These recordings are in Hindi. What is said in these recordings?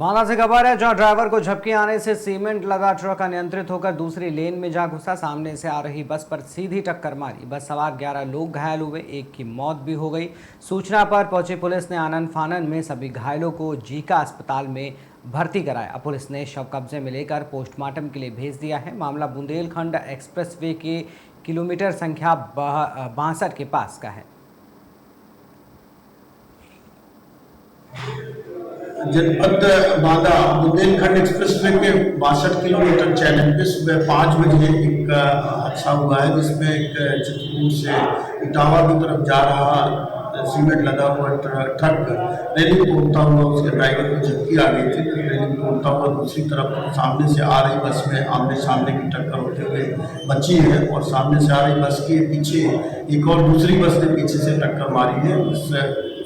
बांदा से खबर है जहां ड्राइवर को झपकी आने से सीमेंट लदा ट्रक अनियंत्रित होकर दूसरी लेन में जा घुसा। सामने से आ रही बस पर सीधी टक्कर मारी। बस सवार 11 लोग घायल हुए, एक की मौत भी हो गई। सूचना पर पहुंची पुलिस ने आनन फानन में सभी घायलों को जीका अस्पताल में भर्ती कराया। पुलिस ने शव कब्जे में लेकर पोस्टमार्टम के लिए भेज दिया है। मामला बुंदेलखंड एक्सप्रेसवे के किलोमीटर संख्या 62 के पास का है। जनपद बांदा बुंदेलखंड एक्सप्रेसवे के 62 किलोमीटर चैनल पे सुबह 5 बजे एक हादसा हुआ है, जिसमें एक चित्रकूट से इटावा की तरफ जा रहा सीमेंट लगा हुआ ट्रक रेलिंग तोड़ता हुआ उसके ड्राइवर को झपकी आ गई थी। रेलिंग तोड़ता हुआ दूसरी तरफ सामने से आ रही बस में आमने सामने की टक्कर होते हुए बची है, और सामने से आ रही बस के पीछे एक और दूसरी बस ने पीछे से टक्कर मारी है। उस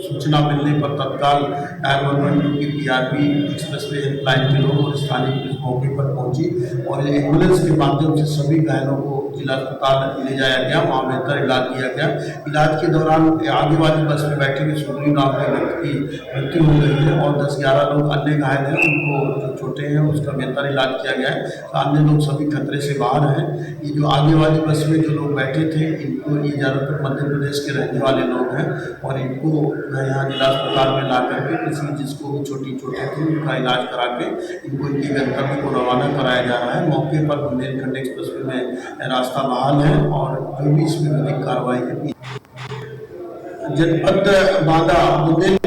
सूचना मिलने पर तत्काल टायर 112 की पीआरपी एक्सप्रेसवे हेल्पलाइन के लोग और स्थानीय पुलिस मौके पर पहुंची और एम्बुलेंस के माध्यम से सभी घायलों को जिला अस्पताल ले जाया गया। वहाँ बेहतर इलाज किया गया। इलाज के दौरान आगे वाली बस में बैठे हुए सुग्रीव नाम के व्यक्ति की मृत्यु हो गई है और 10-11 लोग अन्य घायल हैं, उनको जो छोटे हैं उसका बेहतर इलाज किया गया है। अन्य लोग सभी खतरे से बाहर हैं। ये जो आगे वाली बस में जो लोग बैठे थे, इनको ये ज़्यादातर मध्य प्रदेश के रहने वाले लोग हैं और इनको यहाँ जिला अस्पताल में ला करके किसी जिसको भी छोटी चोटें थी उनका इलाज करा के इनको इनके गंतव्य को रवाना कराया जा रहा है। मौके पर बुंदेलखंड एक्सप्रेसवे में रास्ता बहाल है और जो भी इसमें विधिक कार्रवाई की। जनपद बांदा बुंदेल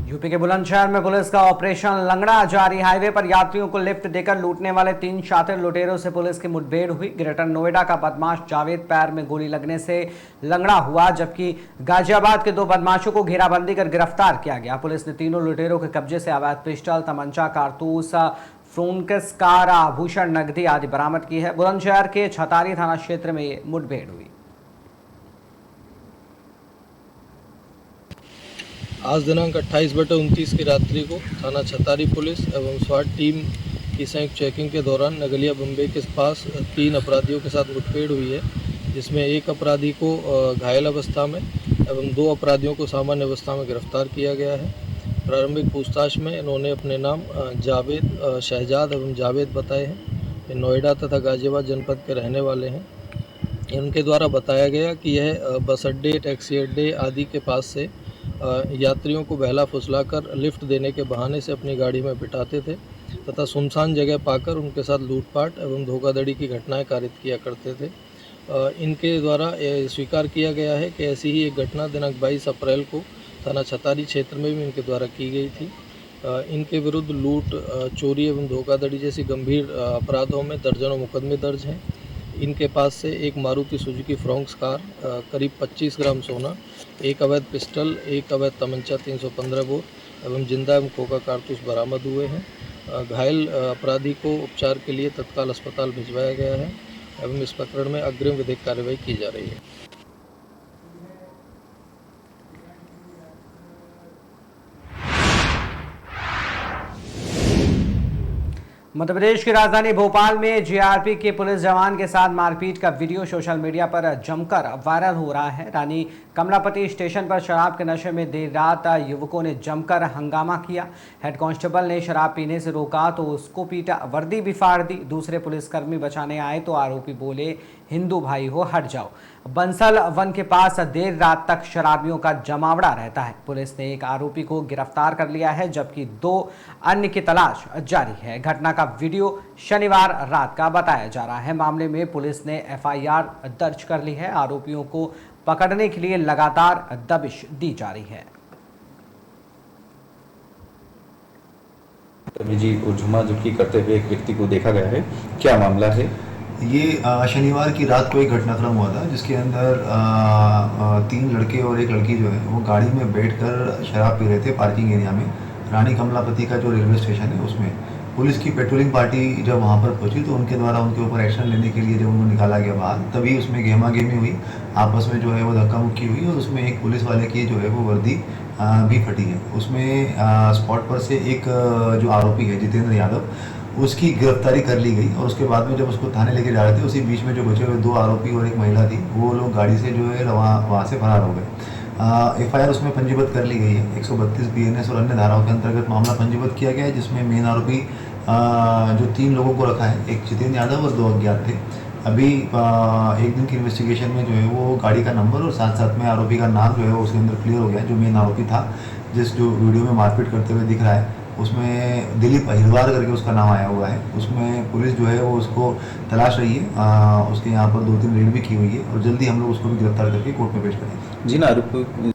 यूपी के बुलंदशहर में पुलिस का ऑपरेशन लंगड़ा जारी। हाईवे पर यात्रियों को लिफ्ट देकर लूटने वाले 3 शातिर लुटेरों से पुलिस की मुठभेड़ हुई। ग्रेटर नोएडा का बदमाश जावेद पैर में गोली लगने से लंगड़ा हुआ, जबकि गाजियाबाद के 2 बदमाशों को घेराबंदी कर गिरफ्तार किया गया। पुलिस ने तीनों लुटेरों के कब्जे से अवैध पिस्टल, तमंचा, कारतूस, फ्रूनकस कार, आभूषण, नकदी आदि बरामद की है। बुलंदशहर के छतारी थाना क्षेत्र में ये मुठभेड़ हुई। आज दिनांक 28/29 की रात्रि को थाना छतारी पुलिस एवं स्वाट टीम की संयुक्त चेकिंग के दौरान नगलिया बम्बे के पास 3 अपराधियों के साथ मुठभेड़ हुई है, जिसमें एक अपराधी को घायल अवस्था में एवं 2 अपराधियों को सामान्य अवस्था में गिरफ्तार किया गया है। प्रारंभिक पूछताछ में इन्होंने अपने नाम जावेद, शहजाद एवं जावेद बताए हैं। ये नोएडा तथा गाजियाबाद जनपद के रहने वाले हैं। इनके द्वारा बताया गया कि यह बस अड्डे, टैक्सी अड्डे आदि के पास से यात्रियों को बहला फुसलाकर लिफ्ट देने के बहाने से अपनी गाड़ी में बिठाते थे तथा सुनसान जगह पाकर उनके साथ लूटपाट एवं धोखाधड़ी की घटनाएं कारित किया करते थे। इनके द्वारा स्वीकार किया गया है कि ऐसी ही एक घटना दिनांक 22 अप्रैल को थाना छतारी क्षेत्र में भी इनके द्वारा की गई थी। इनके विरुद्ध लूट, चोरी एवं धोखाधड़ी जैसी गंभीर अपराधों में दर्जनों मुकदमे दर्ज हैं। इनके पास से एक मारुति सुजुकी फ्रोंक्स कार, करीब 25 ग्राम सोना, एक अवैध पिस्टल, एक अवैध तमंचा 315 बोर एवं जिंदा एवं खोखा कारतूस बरामद हुए हैं। घायल अपराधी को उपचार के लिए तत्काल अस्पताल भिजवाया गया है एवं इस प्रकरण में अग्रिम विधिक कार्रवाई की जा रही है। मध्य प्रदेश की राजधानी भोपाल में जीआरपी के पुलिस जवान के साथ मारपीट का वीडियो सोशल मीडिया पर जमकर वायरल हो रहा है। रानी कमलापति स्टेशन पर शराब के नशे में देर रात युवकों ने जमकर हंगामा किया। हेड कांस्टेबल ने शराब पीने से रोका तो उसको पीटा, वर्दी भी फाड़ दी। दूसरे पुलिसकर्मी बचाने आए तो आरोपी बोले, हिंदू भाई हो, हट जाओ। बंसल वन के पास देर रात तक शराबियों का जमावड़ा रहता है। पुलिस ने एक आरोपी को गिरफ्तार कर लिया है, जबकि 2 अन्य की तलाश जारी है। घटना का वीडियो शनिवार रात का बताया जा रहा है। मामले में पुलिस ने एफआईआर दर्ज कर ली है। आरोपियों को पकड़ने के लिए लगातार दबिश दी जा रही है। जी को झुमाझुकी करते हुए एक व्यक्ति को देखा गया है, क्या मामला है? ये शनिवार की रात को एक घटनाक्रम हुआ था, जिसके अंदर 3 लड़के और एक लड़की जो है वो गाड़ी में बैठकर शराब पी रहे थे पार्किंग एरिया में। रानी कमलापति का जो रेलवे स्टेशन है उसमें पुलिस की पेट्रोलिंग पार्टी जब वहाँ पर पहुंची तो उनके द्वारा उनके ऊपर एक्शन लेने के लिए जब उनको निकाला गया बाहर, तभी उसमें गेमा गेमी हुई, आपस में जो है वो धक्का मुक्की हुई और उसमें एक पुलिस वाले की जो है वो वर्दी भी फटी है। उसमें स्पॉट पर से एक जो आरोपी है जितेंद्र यादव, उसकी गिरफ्तारी कर ली गई और उसके बाद में जब उसको थाने लेके जा रहे थे उसी बीच में जो बचे हुए 2 आरोपी और एक महिला थी वो लोग गाड़ी से जो है वहाँ से फरार हो गए। FIR उसमें पंजीबद्ध कर ली गई है। 132 BNS और अन्य धाराओं के अंतर्गत मामला पंजीबद्ध किया गया है, जिसमें मेन आरोपी जो 3 लोगों को रखा है, एक जितेंद्र यादव और 2 अज्ञात थे। अभी एक दिन की इन्वेस्टिगेशन में जो है वो गाड़ी का नंबर और साथ साथ में आरोपी का नाम जो है वो उसके अंदर क्लियर हो गया है। जो मेन आरोपी था, जो वीडियो में मारपीट करते हुए दिख रहा है, उसमें दिलीप अहिरवार करके उसका नाम आया हुआ है। उसमें पुलिस जो है वो उसको तलाश रही है। उसके यहाँ पर 2-3 रेड भी की हुई है और जल्दी हम लोग उसको भी गिरफ्तार करके कोर्ट में पेश करेंगे। जिन आरोपियों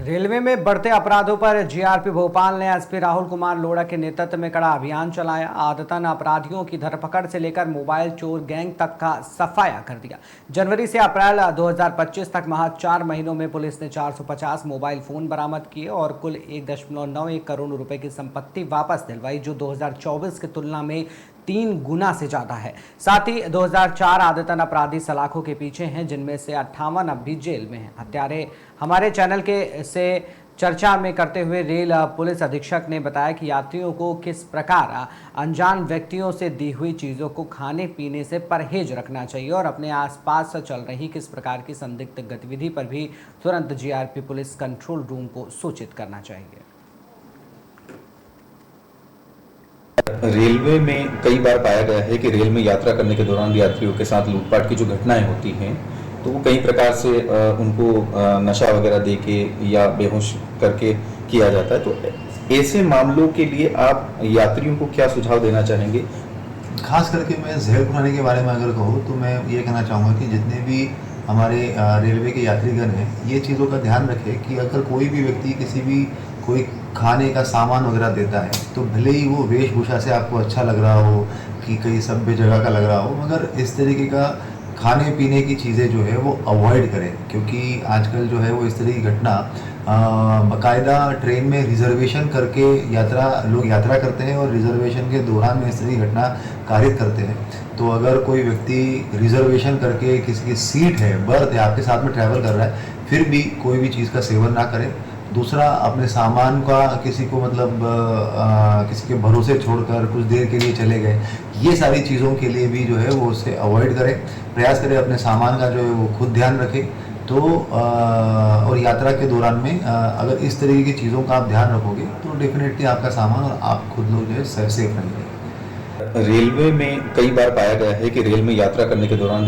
रेलवे में बढ़ते अपराधों पर GRP भोपाल ने SP राहुल कुमार लोढ़ा के नेतृत्व में कड़ा अभियान चलाया। आदतन अपराधियों की धरपकड़ से लेकर मोबाइल चोर गैंग तक का सफाया कर दिया। जनवरी से अप्रैल 2025 तक महज 4 महीनों में पुलिस ने 450 मोबाइल फोन बरामद किए और कुल 1.91 करोड़ रुपए की संपत्ति वापस दिलवाई, जो 2024 की तुलना में 3 गुना से ज्यादा है। साथ ही 2004 आदतन अपराधी सलाखों के पीछे हैं, जिनमें से 58 अब भी जेल में हैं। हत्यारे हमारे चैनल के से चर्चा में करते हुए रेल पुलिस अधीक्षक ने बताया कि यात्रियों को किस प्रकार अनजान व्यक्तियों से दी हुई चीज़ों को खाने पीने से परहेज रखना चाहिए और अपने आसपास चल रही किस प्रकार की संदिग्ध गतिविधि पर भी तुरंत GRP पुलिस कंट्रोल रूम को सूचित करना चाहिए। रेलवे में कई बार पाया गया है कि रेल में यात्रा करने के दौरान यात्रियों के साथ लूटपाट की जो घटनाएं होती हैं, तो वो कई प्रकार से उनको नशा वगैरह दे के या बेहोश करके किया जाता है। तो ऐसे मामलों के लिए आप यात्रियों को क्या सुझाव देना चाहेंगे? खास करके मैं जहर पुराने के बारे में अगर कहूँ तो मैं ये कहना चाहूँगा कि जितने भी हमारे रेलवे के यात्रीगण हैं, ये चीज़ों का ध्यान रखें कि अगर कोई भी व्यक्ति किसी भी कोई खाने का सामान वगैरह देता है तो भले ही वो वेशभूषा से आपको अच्छा लग रहा हो कि कई सभ्य जगह का लग रहा हो, मगर इस तरीके का खाने पीने की चीज़ें जो है वो अवॉइड करें, क्योंकि आजकल जो है वो इस तरह की घटना बाकायदा ट्रेन में रिजर्वेशन करके लोग यात्रा करते हैं और रिजर्वेशन के दौरान में इस तरह की घटना कारित करते हैं। तो अगर कोई व्यक्ति रिजर्वेशन करके किसी की सीट है, बर्थ है, आपके साथ में ट्रैवल कर रहा है, फिर भी कोई भी चीज़ का सेवन ना करें। दूसरा, अपने सामान का किसी को किसी के भरोसे छोड़कर कुछ देर के लिए चले गए, ये सारी चीज़ों के लिए भी जो है वो उससे अवॉइड करें। प्रयास करें अपने सामान का जो है वो खुद ध्यान रखें। तो और यात्रा के दौरान में अगर इस तरीके की चीज़ों का आप ध्यान रखोगे तो डेफिनेटली आपका सामान और आप खुद लोग जो है सेफ रहेंगे। रेलवे में कई बार पाया गया है कि रेल में यात्रा करने के दौरान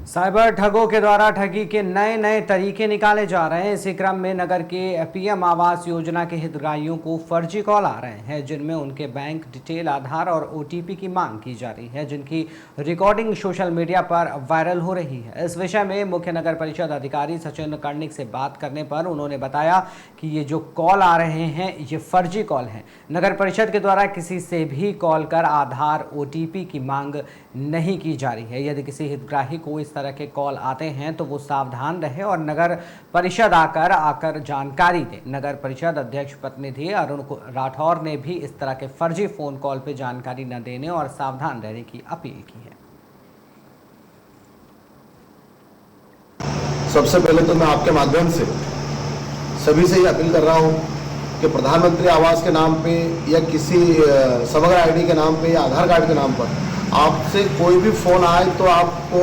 साइबर ठगों के द्वारा ठगी के नए नए तरीके निकाले जा रहे हैं। इसी क्रम में नगर के PM आवास योजना के हितग्राहियों को फर्जी कॉल आ रहे हैं, जिनमें उनके बैंक डिटेल, आधार और OTP की मांग की जा रही है, जिनकी रिकॉर्डिंग सोशल मीडिया पर वायरल हो रही है। इस विषय में मुख्य नगर परिषद अधिकारी सचिन कर्णिक से बात करने पर उन्होंने बताया कि ये जो कॉल आ रहे हैं ये फर्जी कॉल हैं। नगर परिषद के द्वारा किसी से भी कॉल कर आधार, OTP की मांग नहीं की जा रही है। यदि किसी हितग्राही को इस तरह के कॉल आते हैं तो वो सावधान रहे और नगर परिषद आकर जानकारी दे। नगर परिषद अध्यक्ष प्रतिनिधि अरुण राठौर ने भी इस तरह के फर्जी फोन कॉल पे जानकारी न देने और सावधान रहने की अपील की है। सबसे पहले तो मैं आपके माध्यम से सभी से ये अपील कर रहा हूँ कि प्रधानमंत्री आवास के नाम पे या किसी समग्र ID के नाम पे या आधार कार्ड के नाम पर आपसे कोई भी फ़ोन आए तो आपको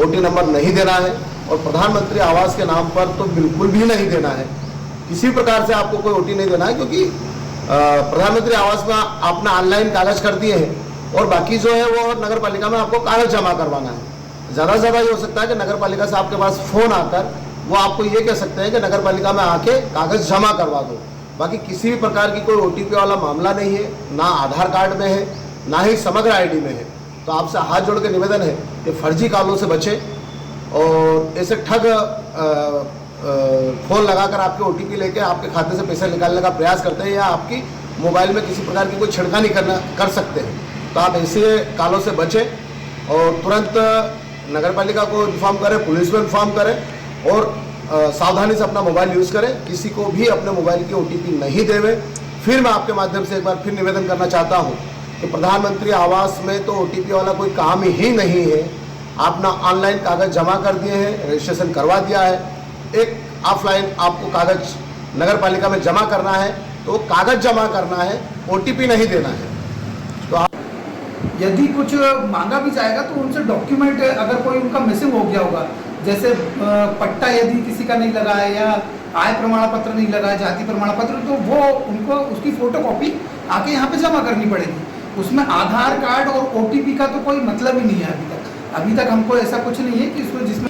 OT नंबर नहीं देना है और प्रधानमंत्री आवास के नाम पर तो बिल्कुल भी नहीं देना है। किसी प्रकार से आपको कोई OT नहीं देना है, क्योंकि प्रधानमंत्री आवास में आपने ऑनलाइन कागज कर दिए हैं और बाकी जो है वो नगर पालिका में आपको कागज जमा करवाना है। ज़्यादा से ज़्यादा ये हो सकता है कि नगर पालिका से आपके पास फ़ोन आकर वो आपको ये कह सकते हैं कि नगर पालिका में आके कागज जमा करवा दो। बाकी किसी भी प्रकार की कोई OTP वाला मामला नहीं है, ना आधार कार्ड में है, ना ही समग्र ID में है। तो आपसे हाथ जोड़ के निवेदन है कि फर्जी कॉलों से बचें और ऐसे ठग फ़ोन लगाकर आपके OTP लेके आपके खाते से पैसे निकालने का प्रयास करते हैं या आपकी मोबाइल में किसी प्रकार की कोई छिड़कानी कर सकते हैं। तो आप ऐसे कॉलों से बचें और तुरंत नगर पालिका को इन्फॉर्म करें, पुलिस को इन्फॉर्म करें और सावधानी से अपना मोबाइल यूज़ करें। किसी को भी अपने मोबाइल की OTP नहीं देवें। फिर मैं आपके माध्यम से एक बार फिर निवेदन करना चाहता हूँ कि प्रधानमंत्री आवास में तो OTP वाला कोई काम ही नहीं है। आपने ऑनलाइन कागज़ जमा कर दिए हैं, रजिस्ट्रेशन करवा दिया है, एक ऑफलाइन आपको कागज़ नगर पालिका में जमा करना है तो कागज़ जमा करना है, OTP नहीं देना है। तो यदि कुछ मांगा भी जाएगा तो उनसे डॉक्यूमेंट, अगर कोई उनका मिसिंग हो गया होगा, जैसे पट्टा यदि किसी का नहीं लगा है या आय प्रमाण पत्र नहीं लगा है, जाति प्रमाण पत्र, तो वो उनको उसकी फोटोकॉपी आके यहाँ पे जमा करनी पड़ेगी। उसमें आधार कार्ड और OTP का तो कोई मतलब ही नहीं है अभी तक हमको ऐसा कुछ नहीं है कि इसमें जिसमें